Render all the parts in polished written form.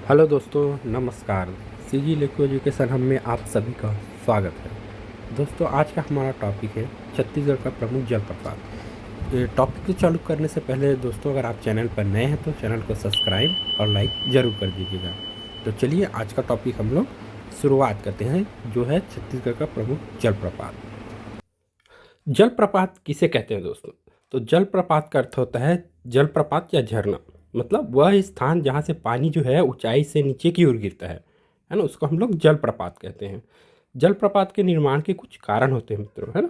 Hello दोस्तों, नमस्कार। CG लेको education हम में आप सभी का स्वागत है। दोस्तों, आज का हमारा टॉपिक है छत्तीसगढ़ का प्रमुख जलप्रपात। ये टॉपिक को चालू करने से पहले दोस्तों, अगर आप चैनल पर नए हैं तो चैनल को सब्सक्राइब और लाइक ज़रूर कर दीजिएगा। तो चलिए आज का टॉपिक हम लोग शुरुआत करते हैं, जो है छत्तीसगढ़ का प्रमुख जलप्रपात। जलप्रपात किसे कहते हैं दोस्तों? तो जलप्रपात का अर्थ होता है जलप्रपात या झरना। मतलब वह स्थान जहाँ से पानी जो है ऊंचाई से नीचे की ओर गिरता है ना, उसको हम लोग जलप्रपात कहते हैं। जलप्रपात के निर्माण के कुछ कारण होते हैं मित्रों, है ना।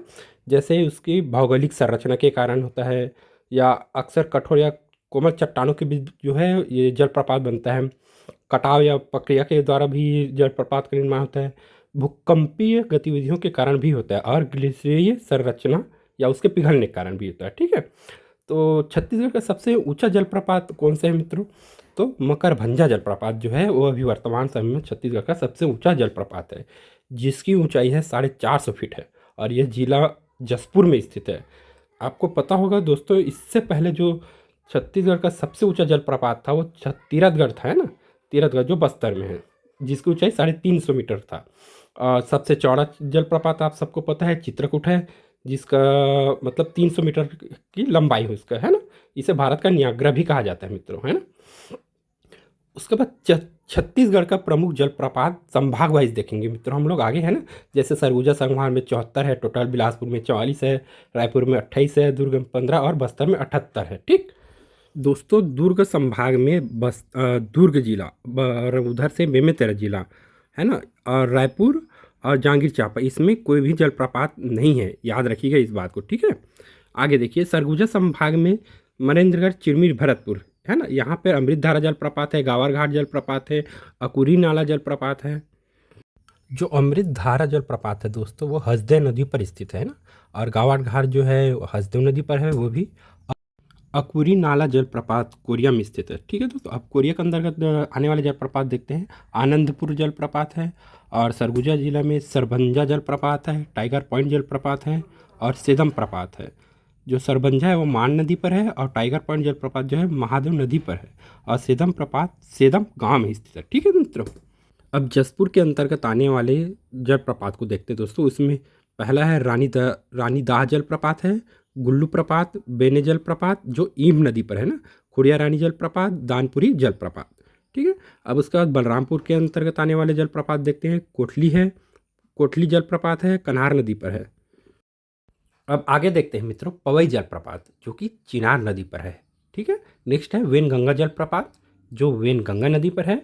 जैसे उसकी भौगोलिक संरचना के कारण होता है, या अक्सर कठोर या कोमल चट्टानों के बीच जो है ये जलप्रपात बनता है। कटाव या प्रक्रिया के द्वारा भी जलप्रपात का निर्माण होता है। भूकंपीय गतिविधियों के कारण भी होता है, और ग्लेशियरीय संरचना या उसके पिघलने के कारण भी होता है। ठीक है। तो छत्तीसगढ़ का सबसे ऊंचा जलप्रपात कौन सा है मित्रों? तो मकरभंजा जलप्रपात जो है वो अभी वर्तमान समय में छत्तीसगढ़ का सबसे ऊंचा जलप्रपात है, जिसकी ऊंचाई है 450 फीट है, और यह जिला जसपुर में स्थित है। आपको पता होगा दोस्तों, इससे पहले जो छत्तीसगढ़ का सबसे ऊंचा जलप्रपात था वो तीरथगढ़ था, है ना। तीरथगढ़ जो बस्तर में है, जिसकी ऊंचाई 350 मीटर था। और सबसे चौड़ा जलप्रपात आप सबको पता है चित्रकूट है, जिसका मतलब 300 मीटर की लंबाई है उसका, है ना। इसे भारत का नियाग्रा भी कहा जाता है मित्रों, है ना। उसके बाद छत्तीसगढ़ का प्रमुख जलप्रपात संभाग वाइज देखेंगे मित्रों हम लोग आगे, है ना। जैसे सरगुजा संभाग में 74 है टोटल, बिलासपुर में 44 है, रायपुर में 28 है, दुर्ग में 15 और बस्तर में 78 है। ठीक दोस्तों, दुर्ग संभाग में दुर्ग जिला और उधर से बेमेतरा जिला, है ना, और रायपुर और जांजगीर चांपा, इसमें कोई भी जलप्रपात नहीं है, याद रखिएगा इस बात को। ठीक है। आगे देखिए, सरगुजा संभाग में मनेन्द्रगढ़, चिरमिर, भरतपुर, है ना, यहाँ पर अमृतधारा जलप्रपात है, गावर घाट जलप्रपात है, अकुरी नाला जलप्रपात है। जो अमृतधारा जलप्रपात है दोस्तों, वो हसदेव नदी पर स्थित है ना। और गावर घाट जो है वो हसदेव नदी पर है, वो भी। अकुरी नाला जलप्रपात कोरिया में स्थित है। ठीक है दोस्तों, अब कोरिया के अंतर्गत आने वाले जलप्रपात देखते हैं। आनंदपुर जलप्रपात है, और सरगुजा जिला में सरभंजा जलप्रपात है, टाइगर पॉइंट जलप्रपात है, और सेदम प्रपात है। जो सरभंजा है वो मान नदी पर है, और टाइगर पॉइंट जलप्रपात जो है महादेव नदी पर है, और सेदम प्रपात सेदम गांव में स्थित है। ठीक है मित्रों, अब जसपुर के अंतर्गत आने वाले जलप्रपात को देखते हैं दोस्तों। उसमें पहला है रानीदाह जलप्रपात है, गुल्लू प्रपात, बेने जलप्रपात जो ईम नदी पर है ना, खुड़िया रानी जलप्रपात, दानपुरी जलप्रपात। ठीक है। अब उसके बाद बलरामपुर के अंतर्गत आने वाले जलप्रपात देखते हैं। कोटली है, कोटली जलप्रपात है, कन्हार नदी पर है। अब आगे देखते हैं मित्रों पवई जलप्रपात, जो कि चिनार नदी पर है। ठीक है। नेक्स्ट है वेनगंगा जलप्रपात, जो वेनगंगा नदी पर है।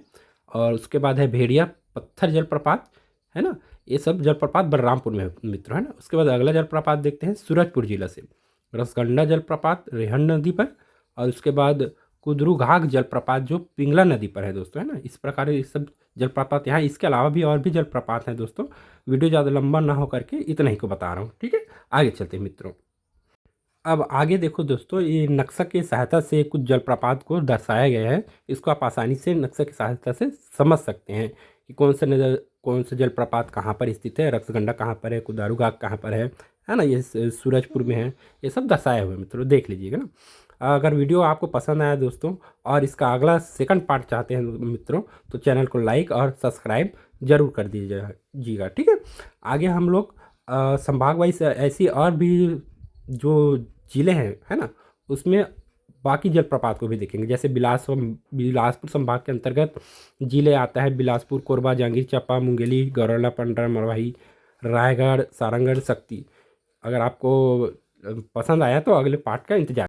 और उसके बाद है भेड़िया पत्थर जलप्रपात, है ना। ये सब जलप्रपात बलरामपुर में है मित्रों, है ना। उसके बाद अगला जलप्रपात देखते हैं सूरजपुर जिला से, रसगंडा जलप्रपात रेहन नदी पर। और उसके बाद कुदरूघाग जलप्रपात जो पिंगला नदी पर है दोस्तों, है ना। इस प्रकार ये सब जलप्रपात यहाँ, इसके अलावा भी और भी जलप्रपात हैं दोस्तों। वीडियो ज़्यादा लंबा ना हो करके इतना ही को बता रहा हूँ। ठीक है। आगे चलते हैं मित्रों। अब आगे देखो दोस्तों, ये नक्शा की सहायता से कुछ जलप्रपात को दर्शाया गया है। इसको आप आसानी से नक्शा की सहायता से समझ सकते हैं कि कौन से जलप्रपात कहाँ पर स्थित है, रक्सगंडा कहाँ पर है, कुदारू घाट कहाँ पर है ना। ये सूरजपुर में है। ये सब दर्शाए हुए हैं मित्रों, देख लीजिएगा ना। अगर वीडियो आपको पसंद आया दोस्तों, और इसका अगला सेकंड पार्ट चाहते हैं मित्रों, तो चैनल को लाइक और सब्सक्राइब जरूर कर दीजिएगा। ठीक है। आगे हम लोग संभाग वाइज ऐसी और भी जो जिले हैं, है ना, उसमें बाकी जलप्रपात को भी देखेंगे। जैसे बिलासपुर संभाग के अंतर्गत जिले आता है बिलासपुर, कोरबा, जांजगीर चांपा, मुंगेली, गौरला, पंडरा, मरवाही, रायगढ़, सारंगढ़, शक्ति। अगर आपको पसंद आया तो अगले पार्ट का इंतजार